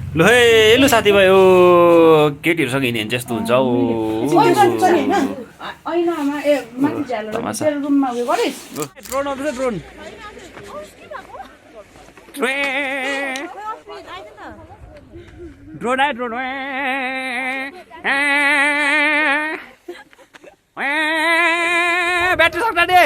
लु है लु साथीभाइ ओ केटीहरूसँग हिँड्यो भने त्यस्तो हुन्छ हौ ड्रोन आउँदैछ ड्रोन ड्रोन आयो ड्रोन ब्याट्री सक्दा दे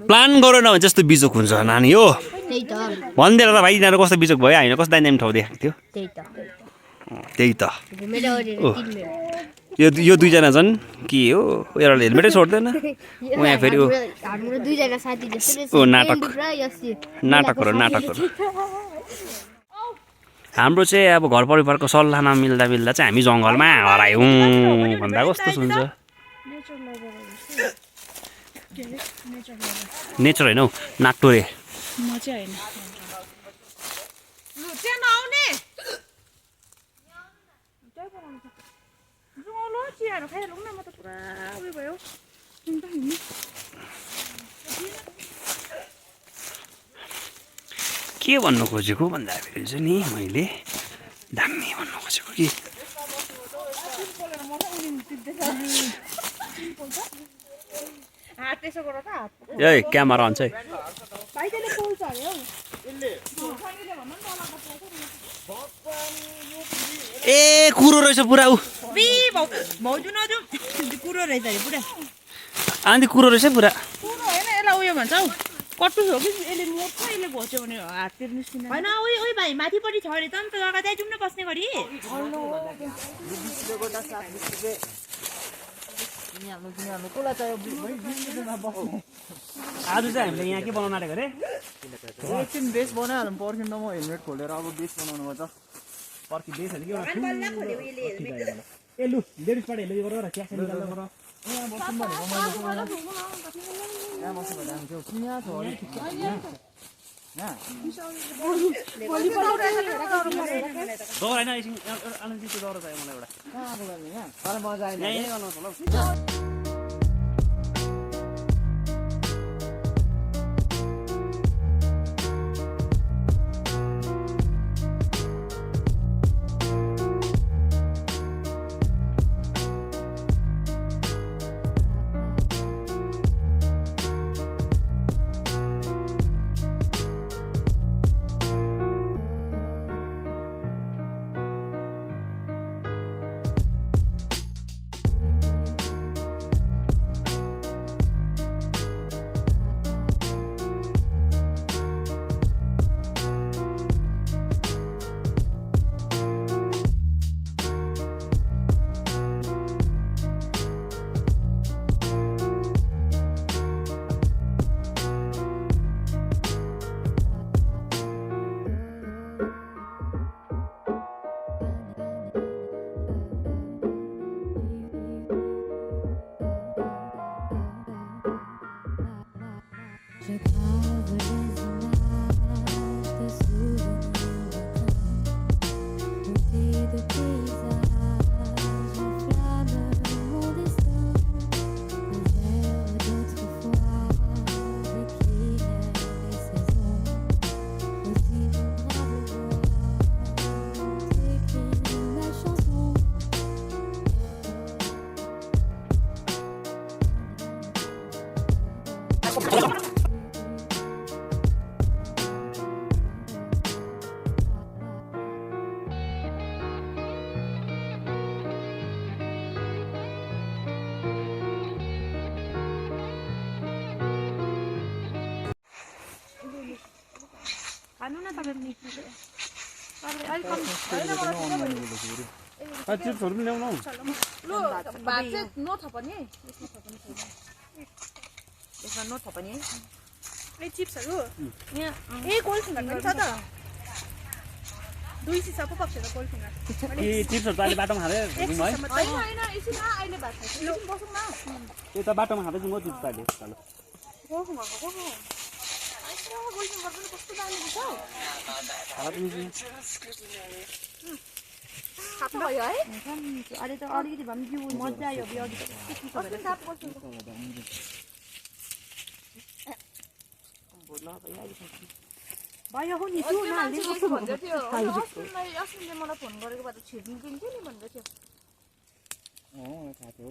प्लान गरेन भने जस्तो बिजोक हुन्छ नानी हो भनिदिएर त भाइ यिनीहरू कस्तो बिजोक भयो होइन कस्तो दामी ठाउँ देखाएको थियो त्यही त यो दुईजना छन् के हो एउटाले हेलमेटै छोड्दैन उहाँ फेरि नाटकहरू हाम्रो चाहिँ अब घर परिवारको सल्लाह नमिल्दा चाहिँ हामी जङ्गलमा हरायौँ भन्दा कस्तो हुन्छ नेचर होइन हौ नाक्टोरे के भन्नु खोजेको भन्दाखेरि चाहिँ नि मैले दामी भन्नु खोजेको कि ए क्यामेरा हुन्छ है ए कुरो रहेछ पुरा ऊ अन्त कुरो रहेछ पुरा उयो भन्छ हौ कट्टु हो कि यसले मोट्छ यसले घोच्यो भने हाततिर निस्किन्छ हैन ओइ भाइ माथिपट्टि छ अरे त अन्त जग्गा चाहिँ जुम्न बस्ने गरी आज चाहिँ हामीले यहाँ के बनाउन आँटेको अरे एकछिन बेस बनाइहालौँ पर्खिनु त म हेलमेट खोलेर अब बेस बनाउनु पर्छ पर्खि बेस होइन ए लु लेडिजबाट हेर्दै गरेर क्यास निकाल्दा गर यहाँ बस्नु भनेको यहाँ बस्नु भने थियो यहाँ छ अरे ठिक छ दौरा होइन एकछिन आनन्द त्यो दौरा चाहियो मलाई एउटा कहाँ बोलाउने यहाँ अरे मजा आएन यहाँ गर्नु होला चिप्सहरु पनि ल्याउनु लु भात चाहिँ नथपनी है यसमा नथपनी है ए चिप्सहरु यहाँ ए कोल्ड फिंगर पनि छ त दुई सिसा पो पक्छ त कोल्ड फिंगर ए चिप्सहरु त अहिले बाटोमा खाँदै हिँड्नु है हैन हैन एकछिन अहिले भात खाइछ एकछिन बसौँ न त्यो त बाटोमा खाँदै छु म चिप्स अहिले चलो कोल्ड फिंगर पनि कस्तो दामी छ थाप्नु भयो है अहिले त अलिकति भए पनि जिउ मजा आयो अघि भयो हो नि त्यो नाल्दै कस्तो भन्दै थियो अस्मिनले मलाई फोन गरेको भए त छिर्नु दिन्थ्यो नि भन्दै थियो थाहा थियो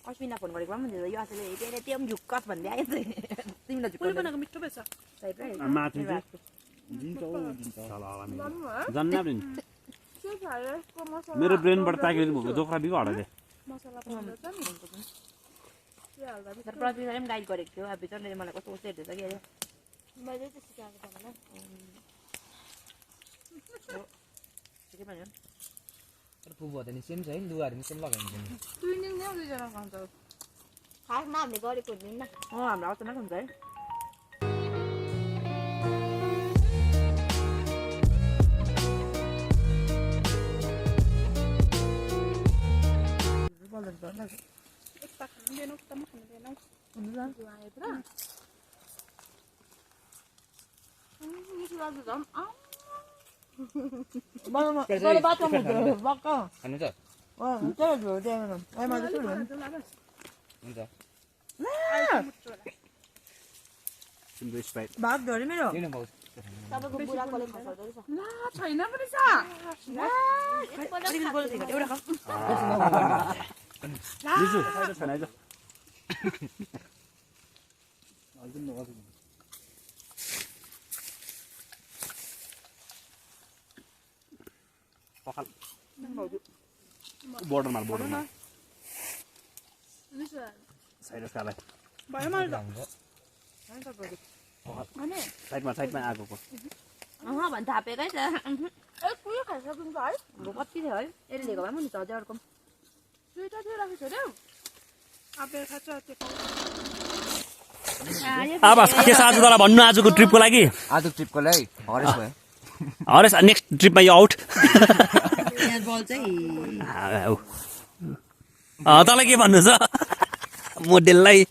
अस्मिना फोन गरेको भए पनि यो आजले हेरेर त्यो पनि झुक्कस भन्दै आयो तिमीलाई झुक्कस बनाएको मिठो भएछ माथि जन्नाले नि मेरो ब्रेनबाट ताकेर भएको जोख्रा बिगो हटाइदिए तर प्रतिले पनि गाइड गरेको थियो अब बिचराले मलाई कस्तो कस्तो हेर्दैछ कि अरे मैले त सिकाएको तपाईँलाई ठिकै भन्यो फुबो त नि सेम छ है लुगाहरु नि सेम लगाइन्छ नि ट्विनिङ नै दुई जना खान्छ खासमा हामीले गरेको हुँदैन हाम्रो अचानक हुन्छ है खानु त हुन्छ भाग धरे मेरो किन पाउँछ तपाईको बुढाकोले खसाउँदै रहेछ ला छैन पनि छ एउटा खाऊ लिसु साइड छैन आइज पखाल बोर्डरमा साइड खालाई भयो मलाई साइडमा आगोको भन् थापेकै छ ए कुयो खाइसकिन्छ है कति थियो है यसले लिएको भए पनि हुन्छ अझै अर्को दुईटा थियो राखेको थियो रे आबे खान्छ त्यो अब के छ आज तँलाई भन्नु आजको ट्रिपको लागि आजको ट्रिपको लागि हरेस भयो हरेस नेक्स्ट ट्रिपमा यो आउट बल चाहिँ तँलाई के भन्नु छ मोडेललाई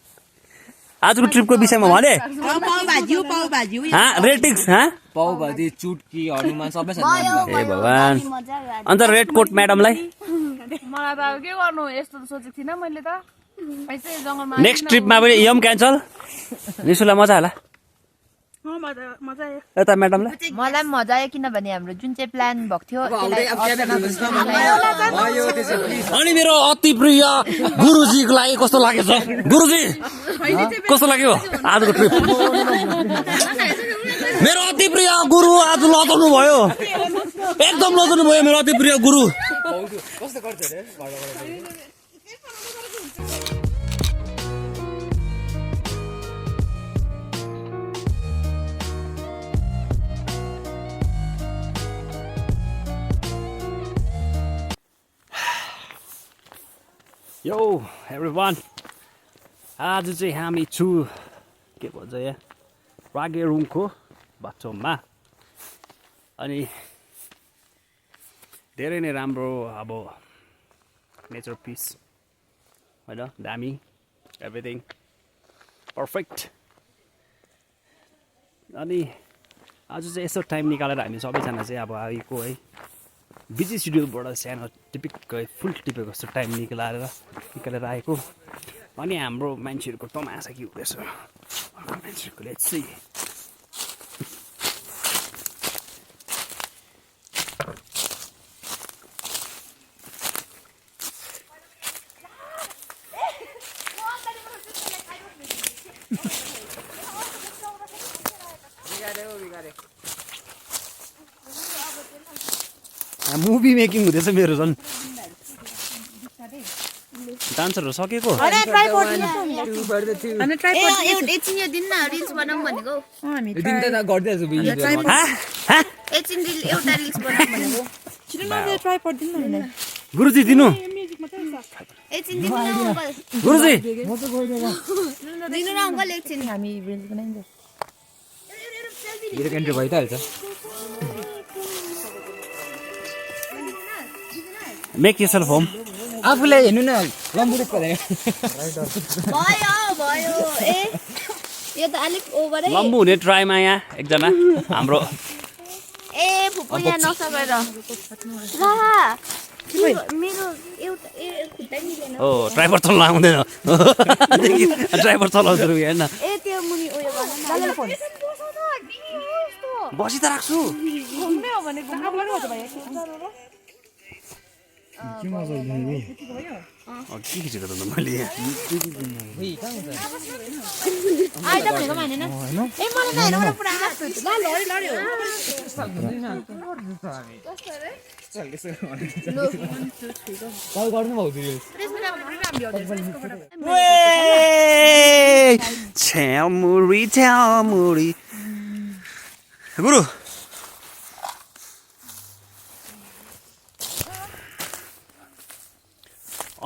आजको ट्रिपको विषयमा भने रेटिङ्स पाउ भाजी चुटकी हनुमान सबै छ ए भगवान अन्त रेड कोट म्याडमलाई मलाई त अब के गर्नु यस्तो त सोचेको थिइनँ मैले त यसै जङ्गलमा नेक्स्ट ट्रिपमा पनि यम क्यान्सल निशुलाई मजा होला मजा आयो यता म्याडमलाई मलाई पनि मजा आयो किनभने हाम्रो जुन चाहिँ प्लान भएको थियो अनि मेरो अति प्रिय गुरुजीको लागि कस्तो लागेछ गुरुजी कस्तो लाग्यो आजको ट्रिप मेरो अति प्रिय गुरु आज लजाउनु भयो एकदम लजाउनु भयो मेरो अति प्रिय गुरु कस्तो गर्छ रे यो एभ्रिवान आज चाहिँ हामी छु के भन्छ यहाँ रागेरुङको बाथरुममा अनि धेरै नै राम्रो अब नेचर पिस होइन दामी एभ्रिथिङ पर्फेक्ट अनि आज चाहिँ यसो टाइम निकालेर हामी सबैजना चाहिँ अब आएको है बिजी सिड्युलबाट सानो टिपिक फुल टिपेको जस्तो टाइम निकालेर आएको अनि हाम्रो मान्छेहरूको तमासा के हुँदैछ मान्छेहरूको लेट्स सी मुभी मेकिङ हुँदैछ मेरो झन् डान्सरहरू सकेको गुरुजी दिनु गुरुजी एन्ट्री भइहाल्छ मेक योरसेल्फ होम आफूलाई हेर्नु न लम्बुरे परेको भयो ए यो त अलिक ओभरै लम्बु हुने ट्राईमा यहाँ एकजना हाम्रो ए फुपू यहाँ नसकेर मेरो एउटा खुट्टा मिलेन हो ड्राइभर चल्न आउँदैन ड्राइभर चलाउँछु हेर्न ए त्यो मुनि उयो गर्न फोन बसी त राख्छु घुम्ने हो भने घुम्नु पर्यो त भाइ के मजा आइदिने के खिचेको त मैले आइज भनेको मानेन ए मलाई त हेर पुरा ल लडी लडी हो कल गर्नुभएको थियो छ्यामुरी गुरु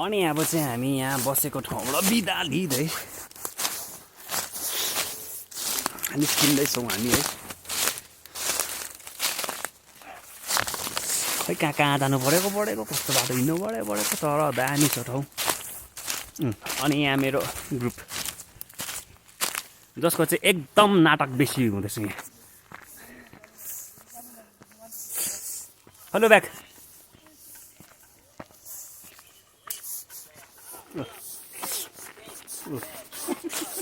अनि अब चाहिँ हामी यहाँ बसेको ठाउँबाट बिदा लिँदै निस्किँदैछौँ हामी है खै कहाँ जानु परेको कस्तो बाटो हिँड्नु परेको तर दामी छ ठाउँ अनि यहाँ मेरो ग्रुप जसको चाहिँ एकदम नाटक बेसी हुँदैछ यहाँ हेलो ब्याक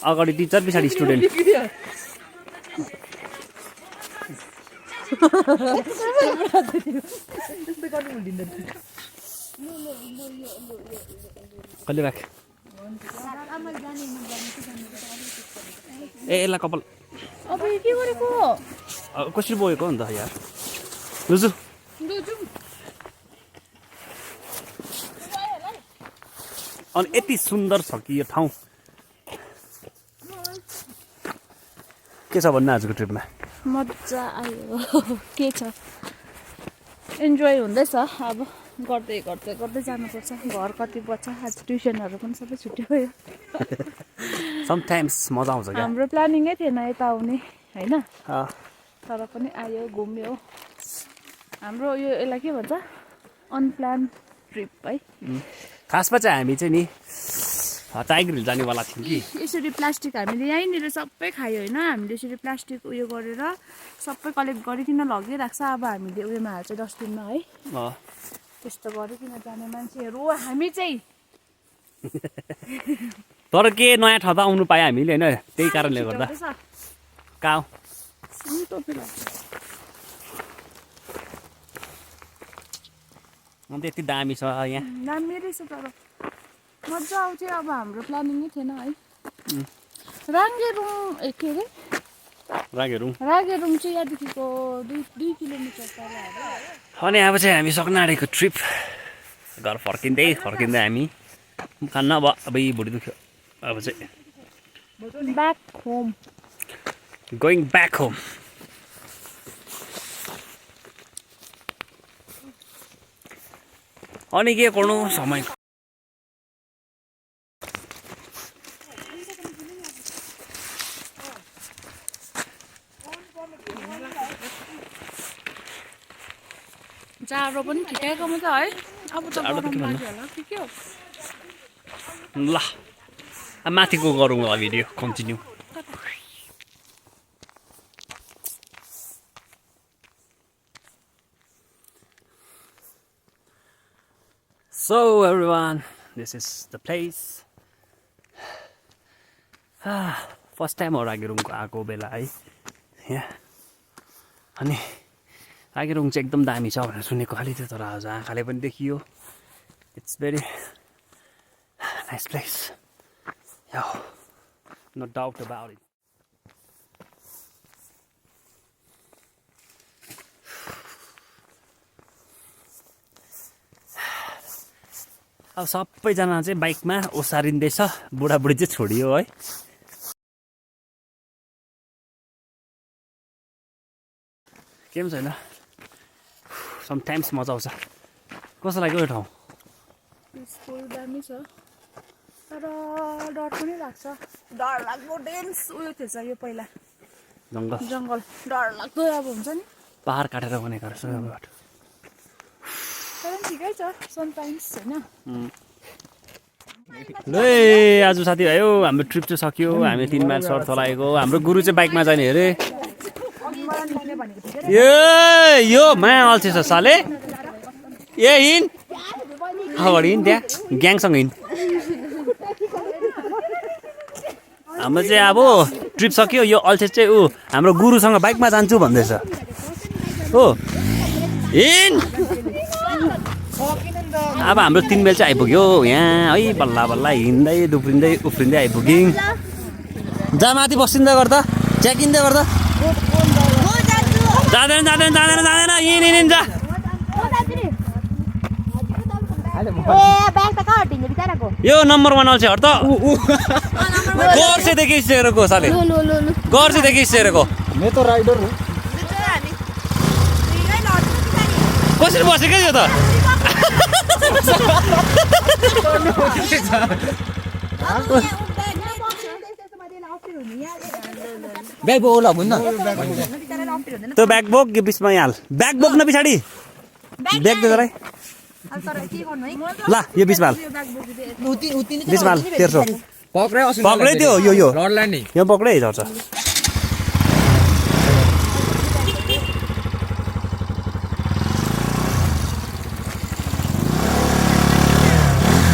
अगाडि टिचर पछाडि स्टुडेन्ट कहिले ब्याक ए यसलाई कपाल अब के गरेको कसरी बोकेको अन्त यार लुजु अनि यति सुन्दर छ कि यो ठाउँ के छ भन्नु आजको ट्रिपमा मजा आयो के छ इन्जोय हुँदैछ अब गर्दै गर्दै गर्दै जानुपर्छ घर कति बच्छ आज ट्युसनहरू पनि सबै छुट्टी भयो समटाइम्स मजा आउँछ क्या हाम्रो प्लानिङै थिएन यता आउने होइन तर पनि आयो घुम्यो हाम्रो यो यसलाई के भन्छ अनप्लान ट्रिप है खासमा चाहिँ हामी चाहिँ नि टाइगर हिल जानेवाला थियौँ कि यसरी प्लास्टिक हामीले यहीँनिर सबै खायो होइन हामीले यसरी प्लास्टिक उयो गरेर सबै कलेक्ट गरिकन लगिरहेको छ अब हामीले उयोमा हाल्छ डस्टबिनमा है त्यस्तो गरिकन जाने मान्छेहरू हामी चाहिँ तर के नयाँ ठाउँ त आउनु पायो हामीले होइन त्यही कारणले गर्दा कहाँ अन्त यति दामी छ यहाँ दामी रहेछ तर मजा आउँछ अब हाम्रो प्लानिङै थिएन है राङ्गेरुङ के अरे रागेरुङ चाहिँ यहाँदेखिको 2 किलोमिटर तल अनि अब चाहिँ हामी सक्नाडेको ट्रिप घर फर्किँदै हामी खान्न अब यी भुँडी दुख्यो अब चाहिँ back home going back home अनि के गर्नु समय जाडो पनि ठिकैको मात्र है अब त गरम लाग्यो होला ठिकै हो ल अब माथिको गरौँ होला video continue So everyone, this is the place. First time हो रागेरुङको आएको बेला है यहाँ अनि रागेरुङ चाहिँ एकदम दामी छ भनेर सुनेको खालि थियो तर आज आँखाले पनि देखियो it's very nice place no doubt about it अब सबैजना चाहिँ बाइकमा ओसारिँदैछ बुढाबुढी चाहिँ छोडियो है के पनि छैन समटाइम्स मजा आउँछ कस्तो लाग्यो यो ठाउँ पिसफुल दामी छ तर डर पनि लाग्छ डर लाग्दो डेन्स उयो थिएछ यो पहिला जङ्गल डर लाग्दो अब हुन्छ नि पहाड काटेर बनेको रहेछ यो बाटो तर पनि ठिकै छ समटाइम्स होइन ल आज साथीभाइ हो हाम्रो ट्रिप चाहिँ सक्यो हामी 3 माइल सर्ट चलाएको हाम्रो गुरु चाहिँ बाइकमा जाने अरे यो माया अल्छी छ साले ए हिँड अगाडि हिँड त्यहाँ ग्याङसँग हिँड हाम्रो चाहिँ अब ट्रिप सक्यो यो अल्छे चाहिँ ऊ हाम्रो गुरुसँग बाइकमा जान्छु भन्दैछ हो हिँड अब हाम्रो 3 बेल चाहिँ आइपुग्यो यहाँ है बल्ल बल्ल हिँड्दै दुफ्रिँदै उफ्रिँदै आइपुग्यौँ जा माथि बसिँदै गर्दा चेकिँदै गर्दा जाँदैन जाँदैन जाँदैन जाँदैन हिँड जा यो नम्बर 1 अल्छे हट त गर्सेदेखि सेरेको साले गर्सेदेखि सेरेको मैं तो राइडर हूँ कसरी बसेको यो त ब्याग बोक होला भन्न त्यो ब्याग बोक यो बिचमा यहाँ हाल ब्याग बोक्न पछाडि ब्याग दे जराई ल यो बिचमा हाल बिचमा हाल 1300 पक्रै त्यो यो लडलाई नि यो पक्रै झर्छ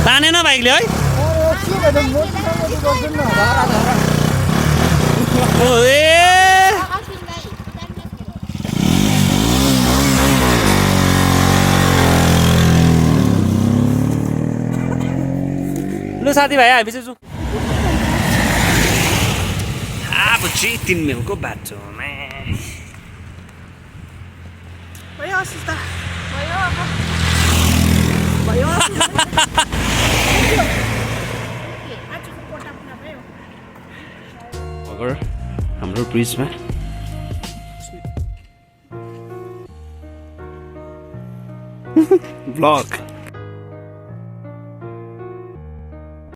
तानेन बाइकले है लु साथीभाइ हामी चाहिँ जाउँ अब चाहिँ 3 मेलको बाटोमा अगर हाम्रो ब्रिजमा ब्लग